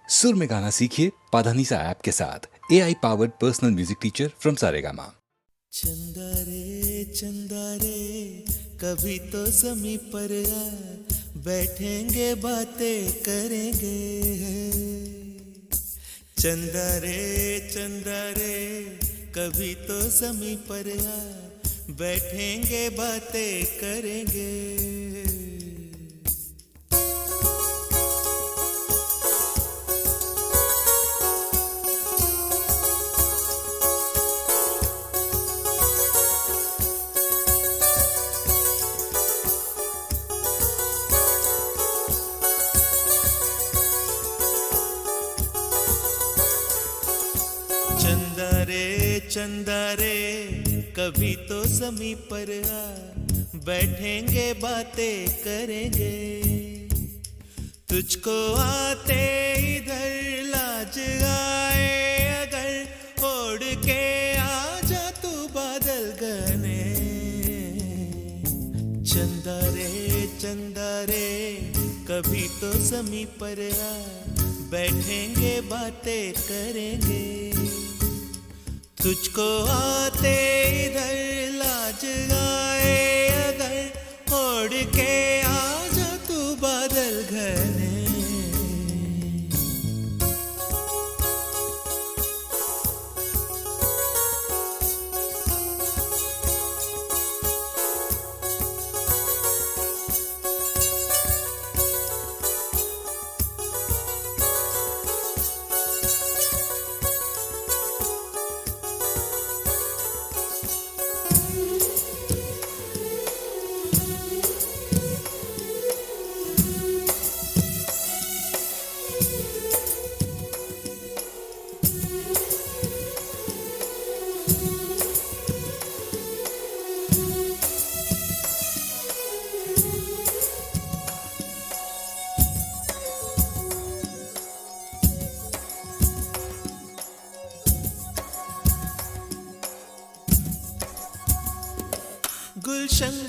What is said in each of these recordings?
सुर में गाना सीखिए पाधानीसा ऐप के साथ। AI powered personal music teacher from Saregama. चंदा रे कभी तो ज़मीं पर आ, बैठेंगे बातें करेंगे। चंदा रे कभी तो ज़मीं पर आ, बैठेंगे बातें करेंगे। चंदा रे कभी तो ज़मीं पर आ, बैठेंगे बातें करेंगे। तुझको आते इधर लाज आए अगर, ओढ़ के आ जा तू बादल घने। चंदा रे कभी तो ज़मीं पर आ, बैठेंगे बातें करेंगे। तुझको आते इधर लाज आए अगर, ओढ़ के आ जा तू बादल घने।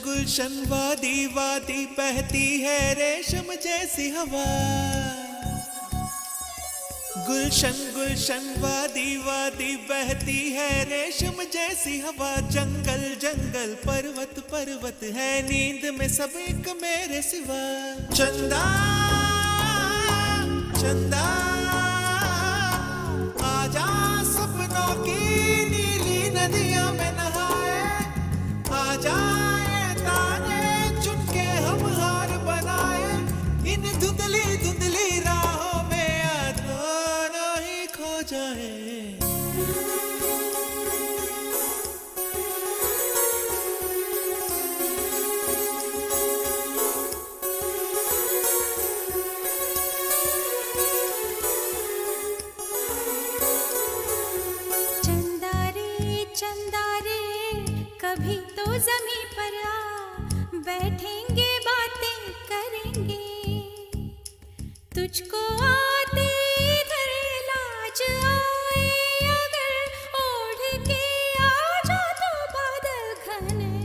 गुलशन वादी वादी बहती है रेशम जैसी हवा। गुलशन वादी वादी बहती है रेशम जैसी हवा। जंगल पर्वत है नींद में सब एक मेरे सिवा। चंदा आजा सपनों की नीली नदियां में नहाए। आजा धुंधली राहों में आना ही खो जाए। चंदा रे कभी तो ज़मीं पर आ, बैठेंगे बातें करेंगे। तुझको आते इधर लाज आए अगर, ओढ़ के आ जा तू बादल घने।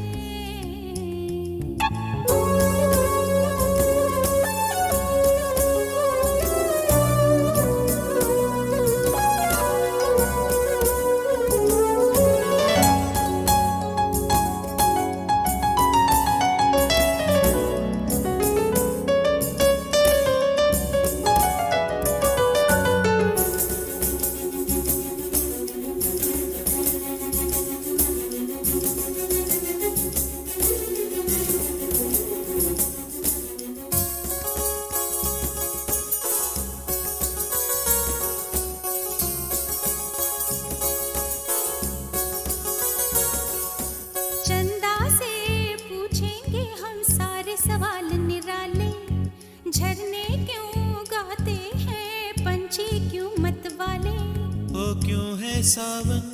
क्यों है सावन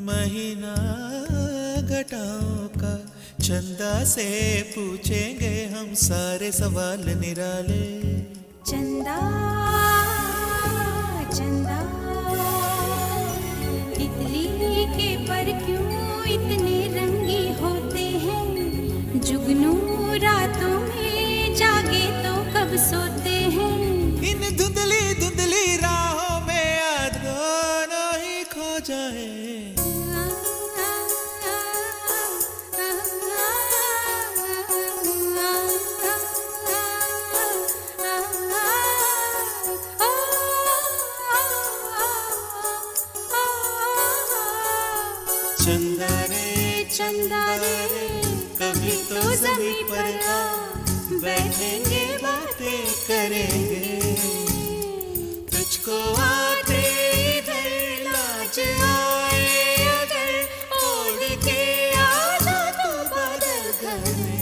महीना घटाओं का। चंदा से पूछेंगे हम सारे सवाल निराले। चंदा तितली के पर क्यों इतने रंगी होते हैं। जुगनू रातों में जागे तो कब सोते हैं। इन धुंधली रात चंदा रे चंदा रे कभी तो जमीन पर आ, बैठेंगे बातें करेंगे, तुझको आते इधर लाज आए अगर, ओढ़ के आ जा तू बादल घर में।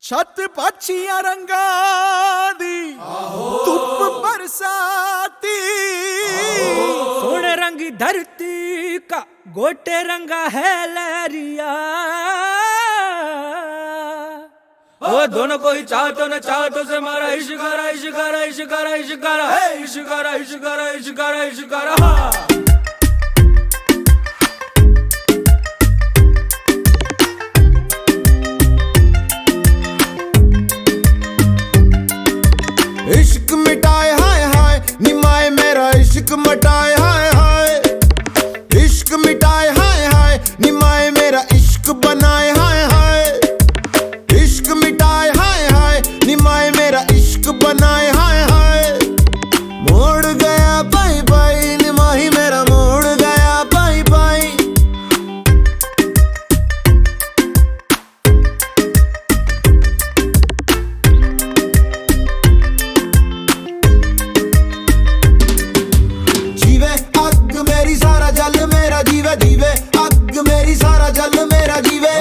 छत पाछियां रंगा दी धुप बरसाती, सोने रंगी धरती का गोटे रंगा है लहरिया। ओ दोनों को ही चाहतो न चाहतो से मारा इश्कारा इश्कारा इश्कारा इश्कारा है, इश्कारा इश्कारा इश्कारा इश्कारा हाँ। इश्क मिटाए हाय हाय निमाए मेरा इश्क मटाए हाय हाय, इश्क मिटाए हाय हाय निमाए मेरा इश्क बनाए हाय हाय, इश्क मिटाए हाय हाय निमाए मेरा इश्क बनाए हाय हाय। मोड़ गया बाई बाई निमाही मेरा मोड़ गया बाई बाई। जीवे अग मेरी सारा जल मेरा जीवे, जीवे अग मेरी सारा जल मेरा जीवे।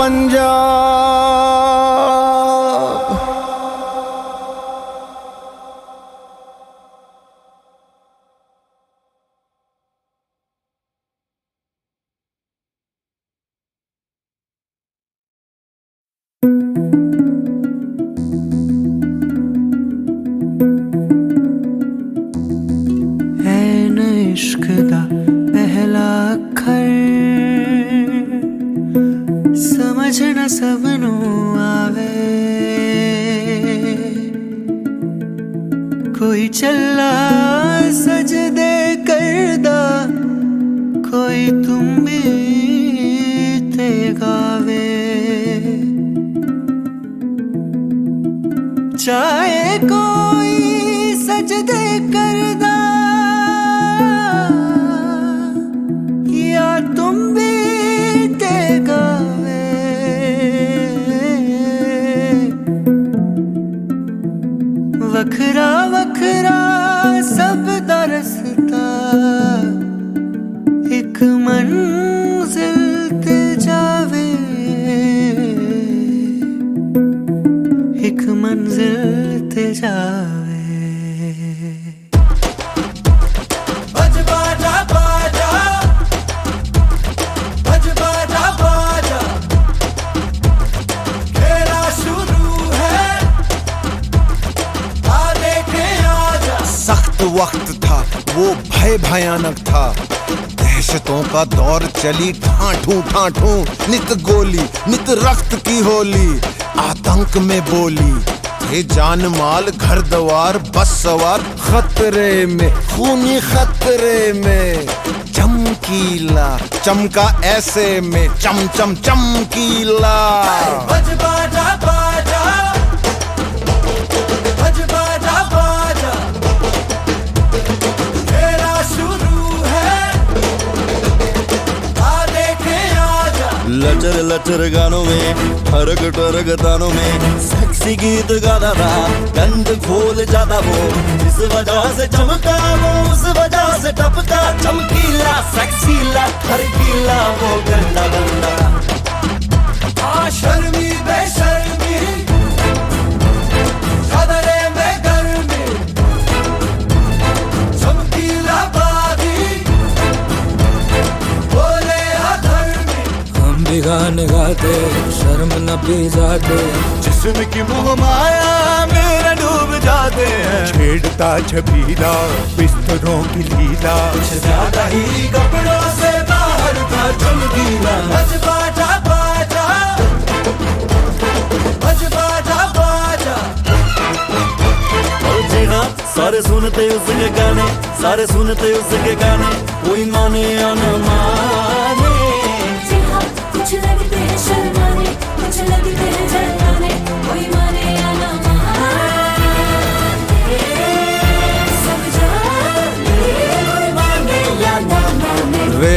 पंजाब। इश्क दा पहला अखर समझ न सबनू आवे, कोई चला सजदे करदा, कोई तुम भी ते गावे। चाहे कोई सजदे करदा या तुम भी ते गावे, वखरा वखरा सब दा रस्ता एक मंजिल ते जावे, एक मंजिल ते जावे। सख्त वक्त था वो, भय भयानक था, दहशतों का दौर चली ठाठू ठाठू, नित गोली नित रक्त की होली, आतंक में बोली थे जान माल घर द्वार बस सवार, खतरे में खूनी खतरे में, चमकीला चमका ऐसे में चम चम चमकीला। बज बाजा बाजा, बज बाजा बाजा, खेला शुरू है, आ देखे आजा। लचर लचर गानों में ठरक ठरक तानों में सेक्सी गीत गाता था, गंद खोल जाता वो, इस वजह से चमका वो, उस वजह से टपका, चमकीला सेक्सीला ठरकीला वो गंदा गंदा। शर्मी बेशर्मी चादरे में गर्मी, चमकीला बादी बोले अधर्मी। हम भी गाने गाते शर्म न पी जाते, जिस्म की मोह माया मेरा डूब जाते हैं, छेड़ता छबीला बिस्तरों की लीला, कुछ ज्यादा ही कपड़ों से बाहर था चमकीला। बज बाजा बाजा, बज बाजा बाजा। और जी हाँ, सारे सुनते उसके गाने, सारे सुनते उसके गाने, कोई माने या न माने। जी हाँ, कुछ लगते हैं शर्माने, कुछ लगते हैं जलाने, कोई माने या ना माने, सब जाने, कोई माने या ना माने। वे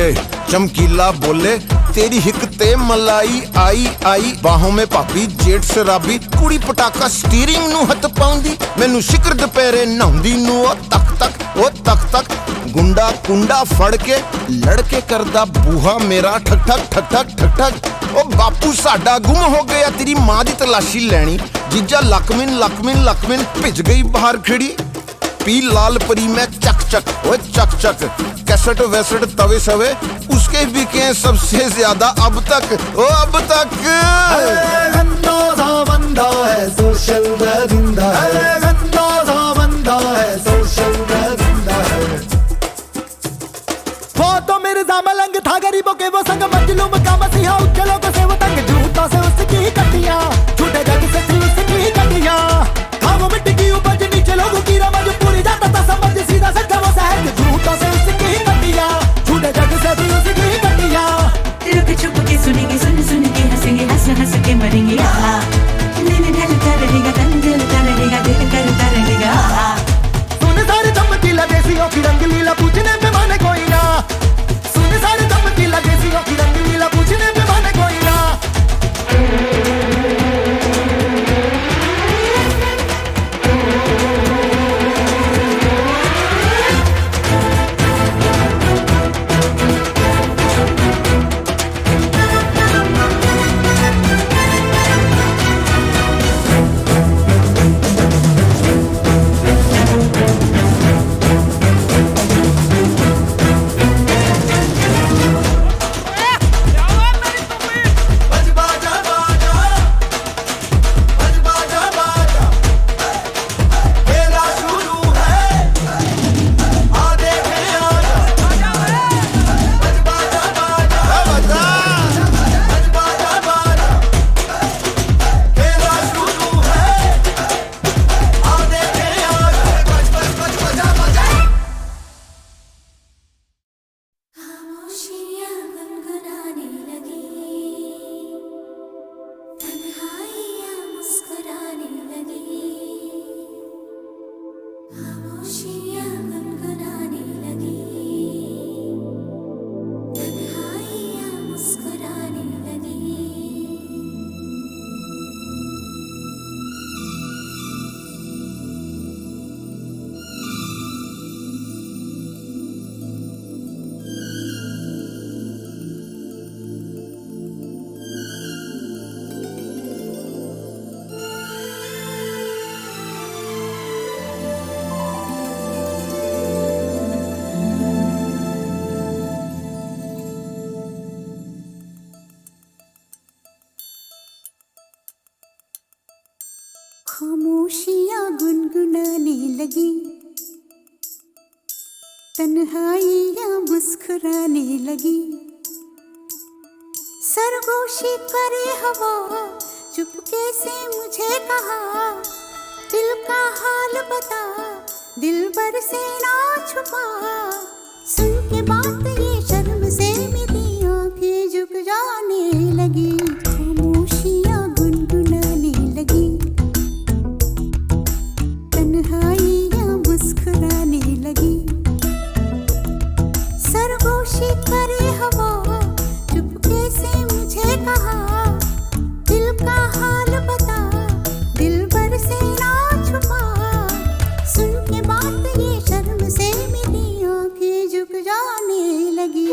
चमकीला बोले तेरी हिक ते मलाई आई आई, बाहों में पापी जेठ शराबी, कुड़ी पटाका स्टीयरिंग नू हथ पाउंदी, मैनू शिकर दुपहरे नहाउंदी नू ओ तक तक ओ तक तक, गुंडा कुंडा फड़ के लड़के करदा बूहा मेरा ठक ठक ठक ठक ठक ठक। ओ बापू साडा गुम हो गया तेरी मां दी तलाशी लैनी, जीजा लकमिन लकमिन लकमिन भिज गई बाहर खड़ी, पी लाल परी में चक चक ओ चक चक, कैसेट वैसेट तवे सवे उसके बिके सबसे ज्यादा अब तक ओ अब तक। गंदा बंदा है सोशल दरिंदा है, गंदा बंदा है सोशल दरिंदा है। वो तो मेरे मलंग था गरीबों के वो संग, मजलूम का मसीहा उच्च लोगों से वो तंग, झूठों से उसकी कटियां, झूठे जग से थी उसकी कटियां, हाँ वो मिट्टी की उपज नीचे लोगों की रमज, पूरी जाता था समझ सीधा सच्चा वो सहज, झूठों से उसकी कटियां, झूठे जग से थी उसकी कटियां। रुक छुप के सुनेंगे, सुन सुन के हंसेंगे, हंस हंस के मरेंगे, आहा दिल ढलता रहेगा, तन जलता रहेगा, दिल करता रहेगा, आहा। सुन सारे चमकीला देसियों की रंगलीला, पूछने पे माने कोई ना, सुन सारे चमकीला देसियों की रंगलीला, पूछने पे माने कोई ना। लगी, तन्हाइयाँ मुस्कुराने लगी। सरगोशी करे हवा, चुपके से मुझे कहा, दिल का हाल बता, दिल भर से ना छुपा। सुन के बात ये शर्म से मेरी आंखें झुक जाने लगी, खामोशियाँ गुनगुनाने लगी, तन्हाइयाँ मुस्कुराने लगी। सरगोशी करे हवा, चुपके से मुझे कहा, दिल का हाल बता, दिल भर से ना छुपा। सुन के बात ये शर्म से मेरी आंखें झुक जाने लगी।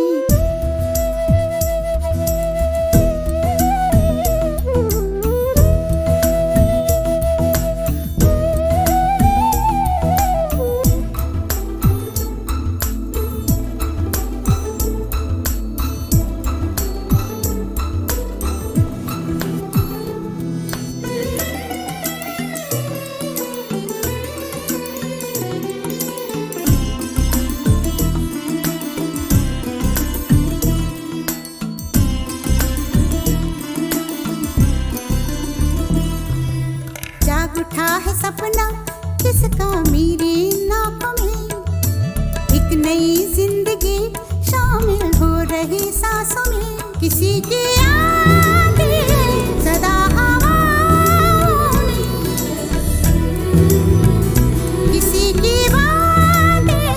उठा है सपना किसका मेरे नाकों में, एक नई जिंदगी शामिल हो रही सांसों में। किसी की आंधी सदा हवाओं में, किसी की बातें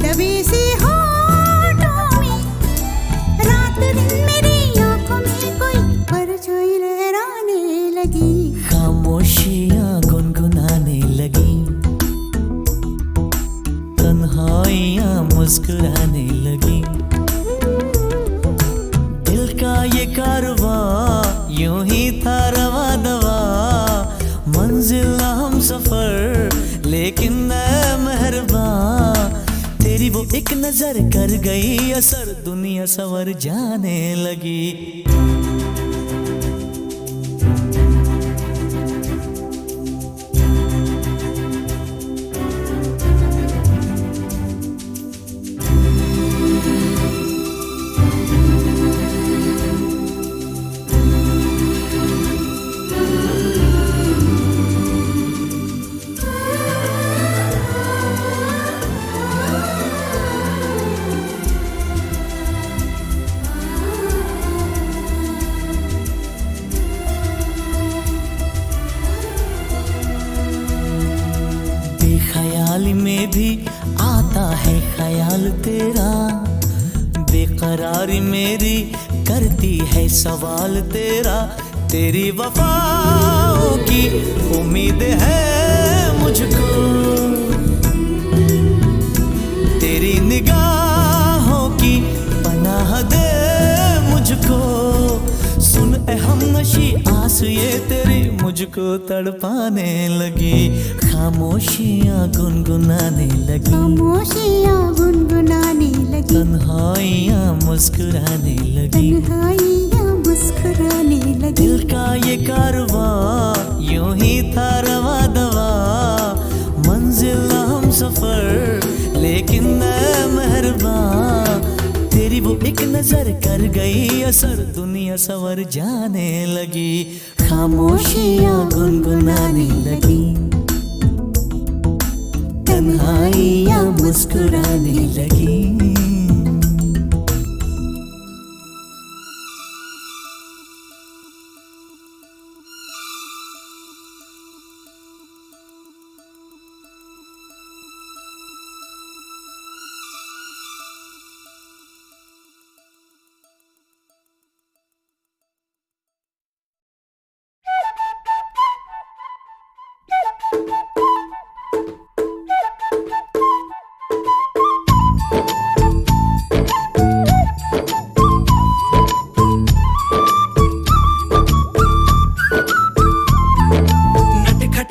दबी सी होठों में। रात दिन मेरी आंखों में कोई परछाई लहराने लगी, खामोशियाँ गुनगुनाने लगी, तन्हाइयाँ मुस्कुराने लगी। दिल का ये कारवां यूं ही था रवा दवा, मंजिल हम सफर लेकिन ऐ मेहरबान, तेरी वो एक नजर कर गई असर, दुनिया संवर जाने लगी। ख्याल में भी आता है ख्याल तेरा, बेकरारी मेरी करती है सवाल तेरा। तेरी वफाओं की उम्मीद है मुझको, तेरी निगाहों की पनाह दे मुझको। सुन ए हमनशी आस ये तेरी मुझको तड़पाने लगी, खामोशियाँ गुनगुनाने लगी, खामोशियाँ गुनगुनाने लगी, तन्हाइयाँ मुस्कुराने लगी, तन्हाइयाँ मुस्कुराने लगी। दिल का ये कारवां यूं ही था रवा दवा, मंजिल हम सफर लेकिन ऐ मेहरबान, तेरी वो एक नजर कर गई असर, दुनिया संवर जाने लगी, खामोशियाँ गुनगुनाने लगी, तन्हाइयाँ मुस्कुराने लगी।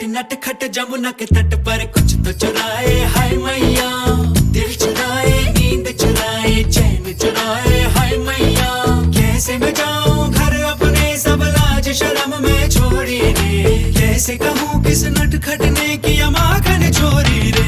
नटखट जमुना के तट पर कुछ तो चुराए, हाय मैया दिल चुराए, नींद चुराए, चैन चुराए, हाय मैया। कैसे मैं जाऊं घर अपने, सब लाज शर्म में छोड़ी रे, कैसे कहूँ किस नटखट ने किया माखन चोरी रे।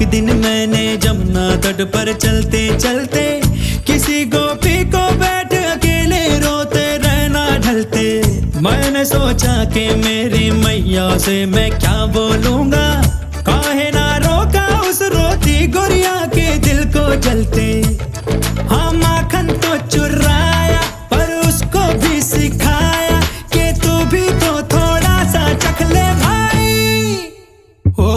एक दिन मैंने जमुना तट पर चलते चलते किसी गोपी को बैठ अकेले रोते रहना ढलते। मैंने सोचा कि मेरी मैया से मैं क्या बोलूंगा, काहे ना रोका उस रोती गुड़िया के दिल को जलते। हाँ माखन तो चुराया पर उसको भी सिखाया कि तू भी तो थोड़ा सा चख ले भाई। ओ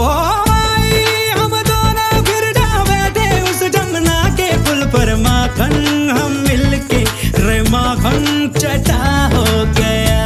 भाई हम दोनों फिर जा बैठे उस जमुना के पुल पर, माखन हम मिलके रे माखन चटा हो गया।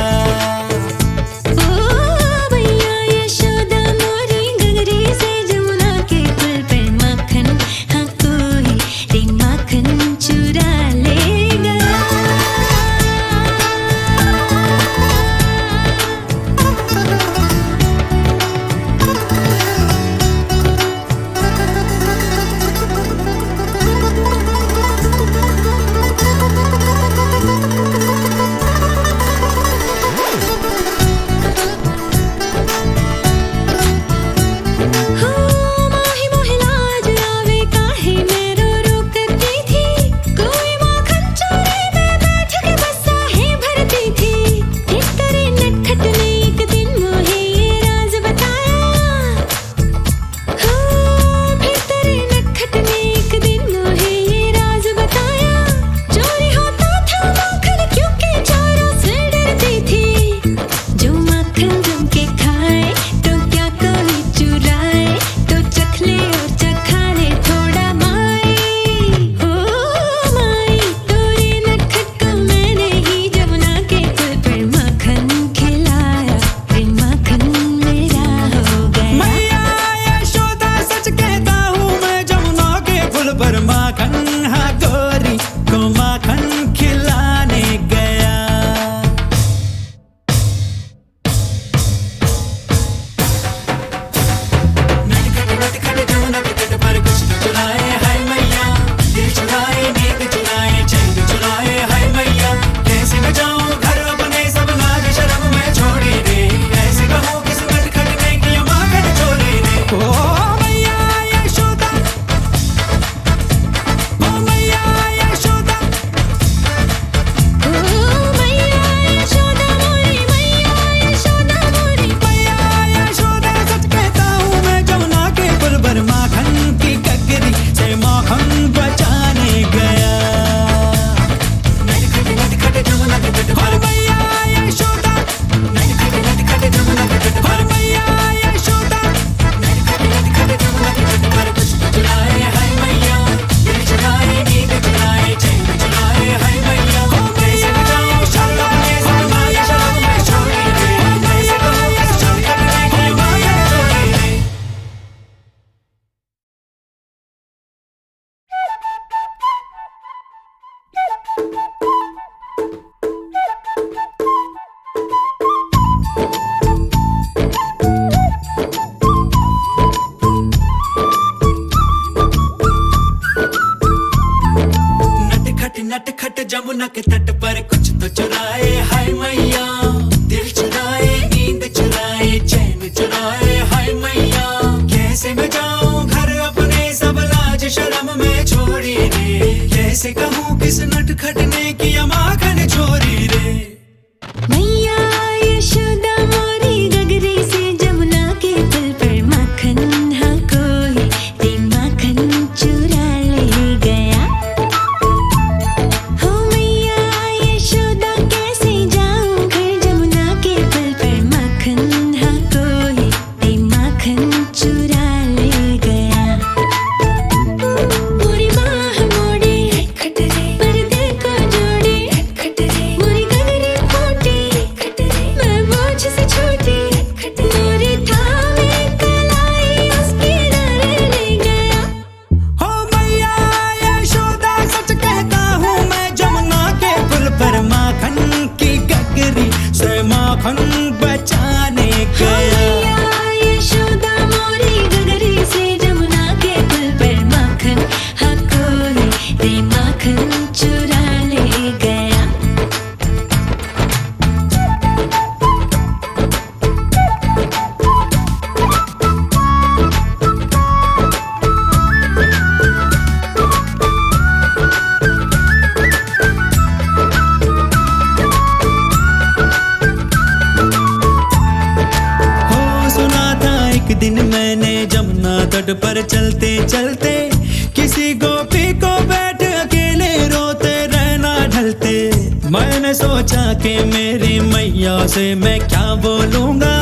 जमुना के तट पर कुछ तो चुराए हाय मैया, दिल चुराए नींद चुराए चैन चुराए हाय मैया। कैसे मैं जाऊं घर अपने सब लाज शर्म में छोड़ी रे, कैसे कहूँ किस नटखट ने किया माखन चोरी रे। मैया यशोदा मोरी गगरी से जमुना के पुल पर माखन हाँ कोई रे माखन चुरा ले गया। हो मैया यशोदा कैसे जाऊं घर जमुना के पुल पर माखन हाँ कोई रे माखन चुरा ले गया। मोरी माँ मोड़े पर दिल को जो दिन मैंने जमुना तट पर चलते चलते किसी गोपी को बैठ अकेले रोते रहना ढलते। मैंने सोचा कि मेरी मैया से मैं क्या बोलूंगा,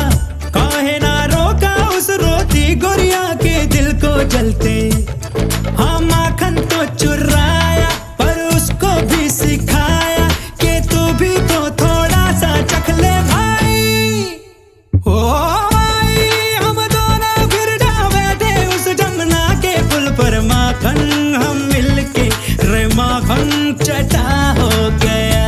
काहे ना रोका उस रोती गोरिया के दिल को जलते। हाँ माखन तो चुराया पर उसको भी सिखाया कि तू भी तो थोड़ा सा चख ले भाई। ओ भाई हम दोनों फिर जा बैठे उस जमुना के पुल पर, माखन हम मिलके रे माखन चटा हो गया।